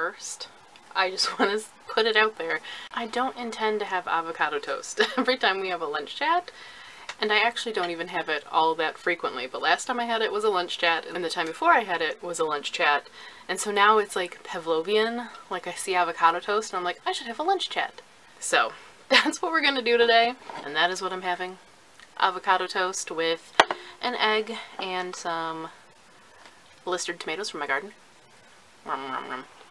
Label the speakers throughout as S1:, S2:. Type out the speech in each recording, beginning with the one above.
S1: first. I just want to put it out there. I don't intend to have avocado toast every time we have a lunch chat, and I actually don't even have it all that frequently, but last time I had it was a lunch chat, and the time before I had it was a lunch chat, and so now it's like Pavlovian. Like, I see avocado toast and I'm like, I should have a lunch chat. So that's what we're gonna do today, and that is what I'm having. Avocado toast with an egg and some blistered tomatoes from my garden.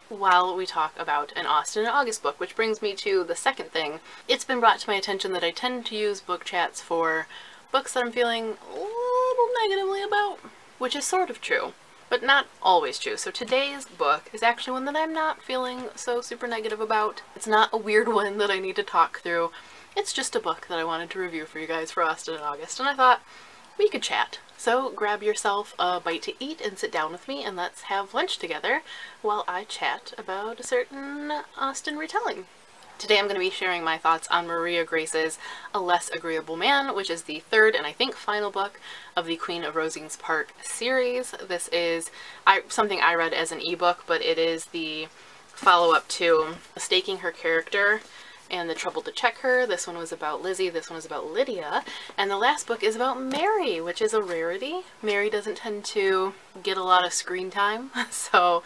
S1: While we talk about an Austen and August book, which brings me to the second thing. It's been brought to my attention that I tend to use book chats for books that I'm feeling a little negatively about, which is sort of true, but not always true. So today's book is actually one that I'm not feeling so super negative about. It's not a weird one that I need to talk through. It's just a book that I wanted to review for you guys for Austen and August, and I thought we could chat. So grab yourself a bite to eat and sit down with me and let's have lunch together while I chat about a certain Austen retelling. Today I'm going to be sharing my thoughts on Maria Grace's A Less Agreeable Man, which is the third and I think final book of the Queen of Rosings Park series. This is something I read as an ebook, but it is the follow-up to Staking Her Character and The Trouble to Check Her. This one was about Lizzie, this one was about Lydia, and the last book is about Mary, which is a rarity. Mary doesn't tend to get a lot of screen time, so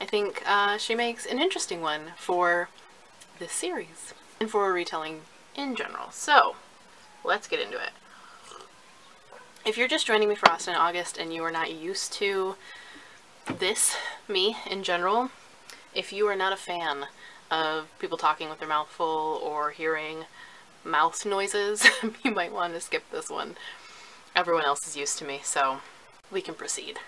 S1: I think she makes an interesting one for this series and for a retelling in general. So let's get into it. If you're just joining me for Austen and August and you are not used to me in general, if you are not a fan of people talking with their mouth full or hearing mouth noises, you might want to skip this one. Everyone else is used to me, so we can proceed.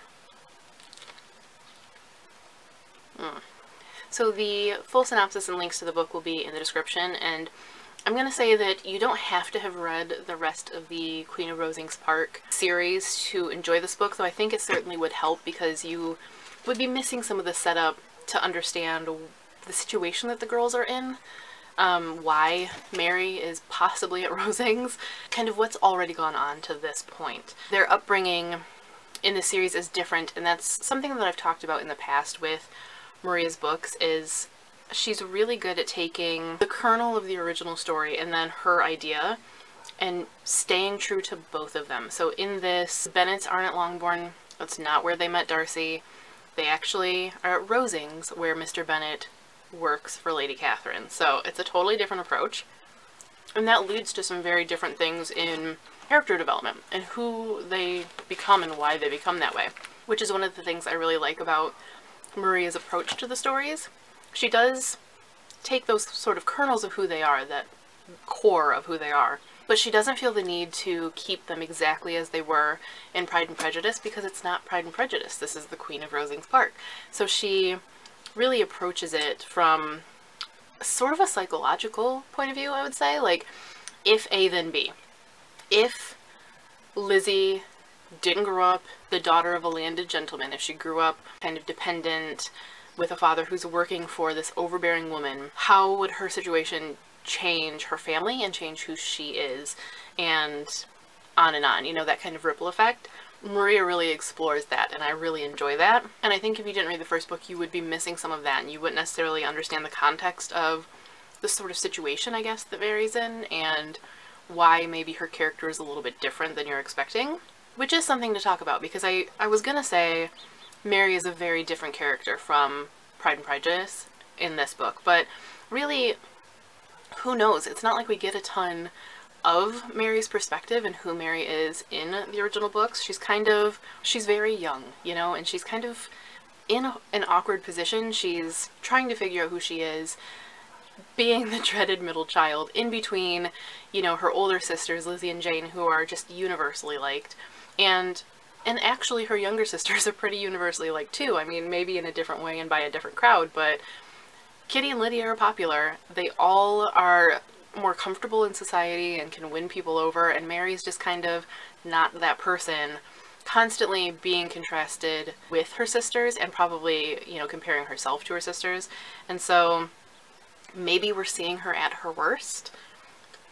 S1: So the full synopsis and links to the book will be in the description, and I'm going to say that you don't have to have read the rest of the Queen of Rosings Park series to enjoy this book, though I think it certainly would help because you would be missing some of the setup to understand the situation that the girls are in, why Mary is possibly at Rosings, kind of what's already gone on to this point. Their upbringing in the series is different, and that's something that I've talked about in the past with Maria's books, is she's really good at taking the kernel of the original story and then her idea and staying true to both of them. So in this, Bennets aren't at Longbourn. That's not where they met Darcy. They actually are at Rosings, where Mr. Bennet works for Lady Catherine. So it's a totally different approach, and that leads to some very different things in character development and who they become and why they become that way, which is one of the things I really like about Maria's approach to the stories. She does take those sort of kernels of who they are, that core of who they are, but she doesn't feel the need to keep them exactly as they were in Pride and Prejudice, because it's not Pride and Prejudice. This is the Queen of Rosings Park. So she really approaches it from sort of a psychological point of view, I would say. Like, if A, then B. If Lizzie didn't grow up the daughter of a landed gentleman, if she grew up kind of dependent with a father who's working for this overbearing woman, how would her situation change her family and change who she is, and on, you know, that kind of ripple effect. Maria really explores that, and I really enjoy that. And I think if you didn't read the first book, you would be missing some of that, and you wouldn't necessarily understand the context of the sort of situation, I guess, that Mary's in, and why maybe her character is a little bit different than you're expecting, which is something to talk about, because I was gonna say Mary is a very different character from Pride and Prejudice in this book, but really, who knows? It's not like we get a ton of Mary's perspective and who Mary is in the original books. She's very young, you know, and she's kind of in an awkward position. She's trying to figure out who she is, being the dreaded middle child in between, you know, her older sisters, Lizzie and Jane, who are just universally liked, and actually her younger sisters are pretty universally liked too. I mean, maybe in a different way and by a different crowd, but Kitty and Lydia are popular. They all are more comfortable in society and can win people over, and Mary's just kind of not that person, constantly being contrasted with her sisters and probably, you know, comparing herself to her sisters. And so maybe we're seeing her at her worst.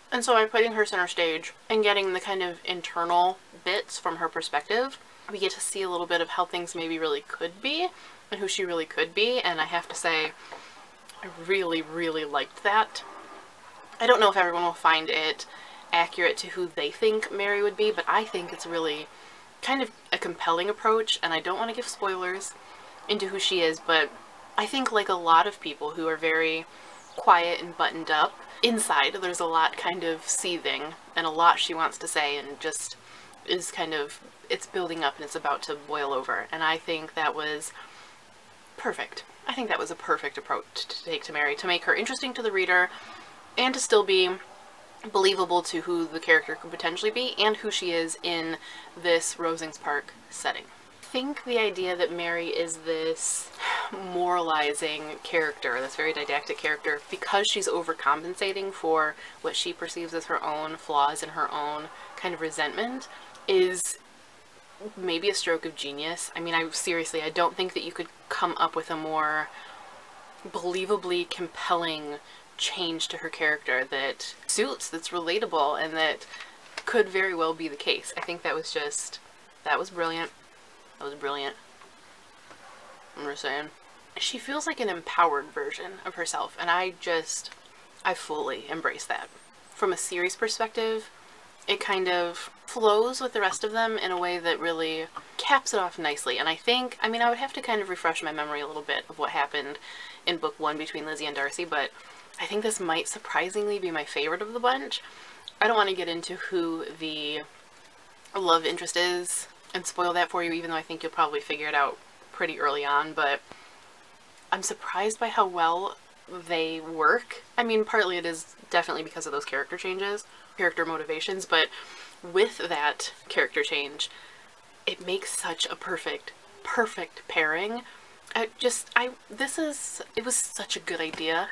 S1: And so by putting her center stage and getting the kind of internal bits from her perspective, we get to see a little bit of how things maybe really could be and who she really could be, and I have to say, I really, really liked that. I don't know if everyone will find it accurate to who they think Mary would be, but I think it's really kind of a compelling approach, and I don't want to give spoilers into who she is, but I think like a lot of people who are very quiet and buttoned up, inside there's a lot kind of seething and a lot she wants to say, and just is kind of, it's building up and it's about to boil over, and I think that was perfect. I think that was a perfect approach to take to Mary, to make her interesting to the reader and to still be believable to who the character could potentially be and who she is in this Rosings Park setting. I think the idea that Mary is this moralizing character, this very didactic character, because she's overcompensating for what she perceives as her own flaws and her own kind of resentment, is maybe a stroke of genius. I mean, seriously, I don't think that you could come up with a more believably compelling change to her character that suits, that's relatable, and that could very well be the case. I think that was just, that was brilliant. That was brilliant. I'm just saying. She feels like an empowered version of herself, and I fully embrace that. From a series perspective, it kind of flows with the rest of them in a way that really caps it off nicely. And I think, I mean, I would have to kind of refresh my memory a little bit of what happened in book 1 between Lizzie and Darcy, but I think this might surprisingly be my favorite of the bunch. I don't want to get into who the love interest is and spoil that for you, even though I think you'll probably figure it out pretty early on, but I'm surprised by how well they work. I mean, partly it is definitely because of those character changes, character motivations, but with that character change, it makes such a perfect pairing. It was such a good idea.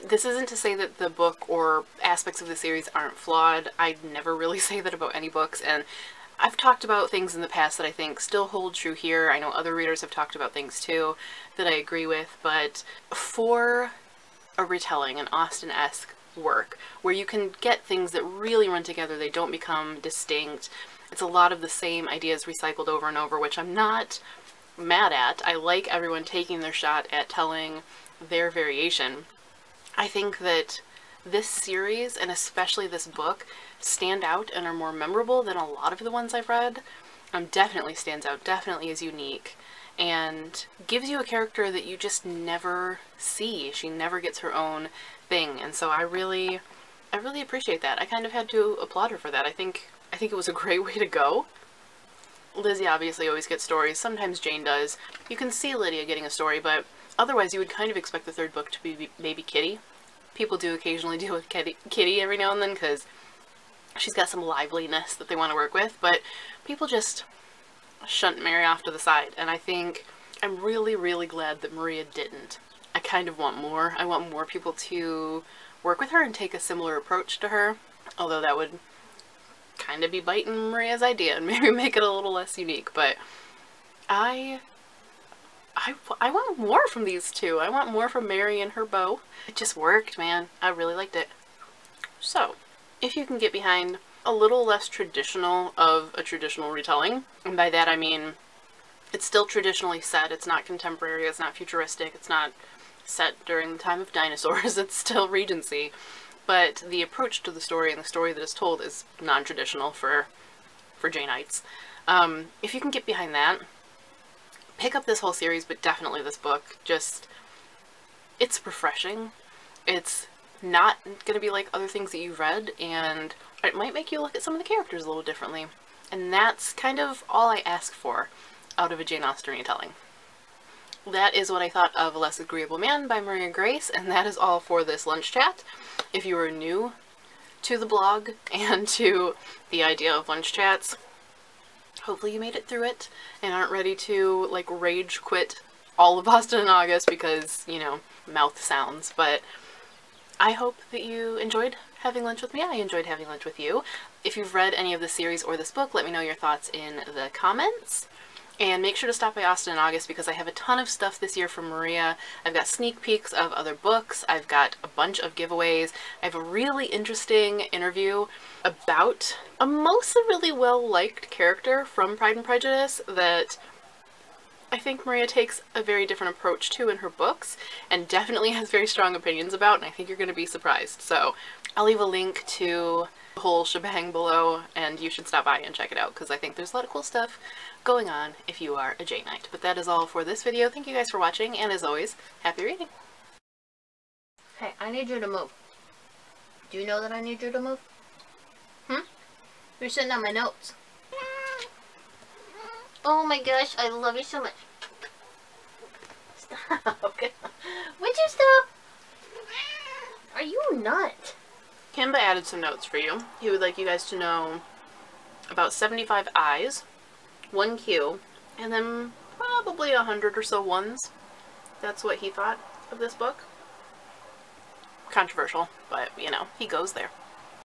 S1: This isn't to say that the book or aspects of the series aren't flawed. I'd never really say that about any books, and I've talked about things in the past that I think still hold true here. I know other readers have talked about things too that I agree with, but for a retelling, an Austen-esque work, where you can get things that really run together, they don't become distinct, it's a lot of the same ideas recycled over and over, which I'm not mad at. I like everyone taking their shot at telling their variation. I think that this series, and especially this book, stand out and are more memorable than a lot of the ones I've read. Definitely stands out, definitely is unique, and gives you a character that you just never see. She never gets her own thing, and so I really appreciate that. I kind of had to applaud her for that. I think it was a great way to go. Lizzie obviously always gets stories, sometimes Jane does. You can see Lydia getting a story, but otherwise you would kind of expect the third book to be maybe Kitty. People do occasionally deal with Kitty every now and then because she's got some liveliness that they want to work with, but people just shunt Mary off to the side, and I think I'm really glad that Maria didn't. I kind of want more. I want more people to work with her and take a similar approach to her, although that would kind of be biting Maria's idea and maybe make it a little less unique, but I want more from these two. I want more from Mary and her beau. It just worked, man. I really liked it. So, if you can get behind a little less traditional of a traditional retelling, and by that I mean it's still traditionally set, it's not contemporary, it's not futuristic, it's not set during the time of dinosaurs, it's still Regency, but the approach to the story and the story that is told is non-traditional for Janeites. If you can get behind that, pick up this whole series, but definitely this book. Just, it's refreshing. It's not going to be like other things that you've read, and it might make you look at some of the characters a little differently. And that's kind of all I ask for out of a Jane Austen retelling. That is what I thought of Less Agreeable Man by Maria Grace, and that is all for this lunch chat. If you are new to the blog and to the idea of lunch chats, hopefully you made it through it and aren't ready to like rage quit all of Austen in August because, you know, mouth sounds. But I hope that you enjoyed having lunch with me. I enjoyed having lunch with you. If you've read any of the series or this book, let me know your thoughts in the comments. And make sure to stop by Austen in August because I have a ton of stuff this year from Maria. I've got sneak peeks of other books. I've got a bunch of giveaways. I have a really interesting interview about a mostly really well-liked character from Pride and Prejudice that I think Maria takes a very different approach to in her books, and definitely has very strong opinions about, and I think you're going to be surprised. So I'll leave a link to the whole shebang below, and you should stop by and check it out, because I think there's a lot of cool stuff going on if you are a Janeite. But that is all for this video. Thank you guys for watching, and as always, happy reading!
S2: Hey, I need you to move. Do you know that I need you to move? You're sitting on my notes. Oh my gosh, I love you so much. Stop. Would you stop? Are you nuts?
S1: Kimba added some notes for you. He would like you guys to know about 75 I's, 1 Q, and then probably 100 or so ones. That's what he thought of this book. Controversial, but you know, he goes there.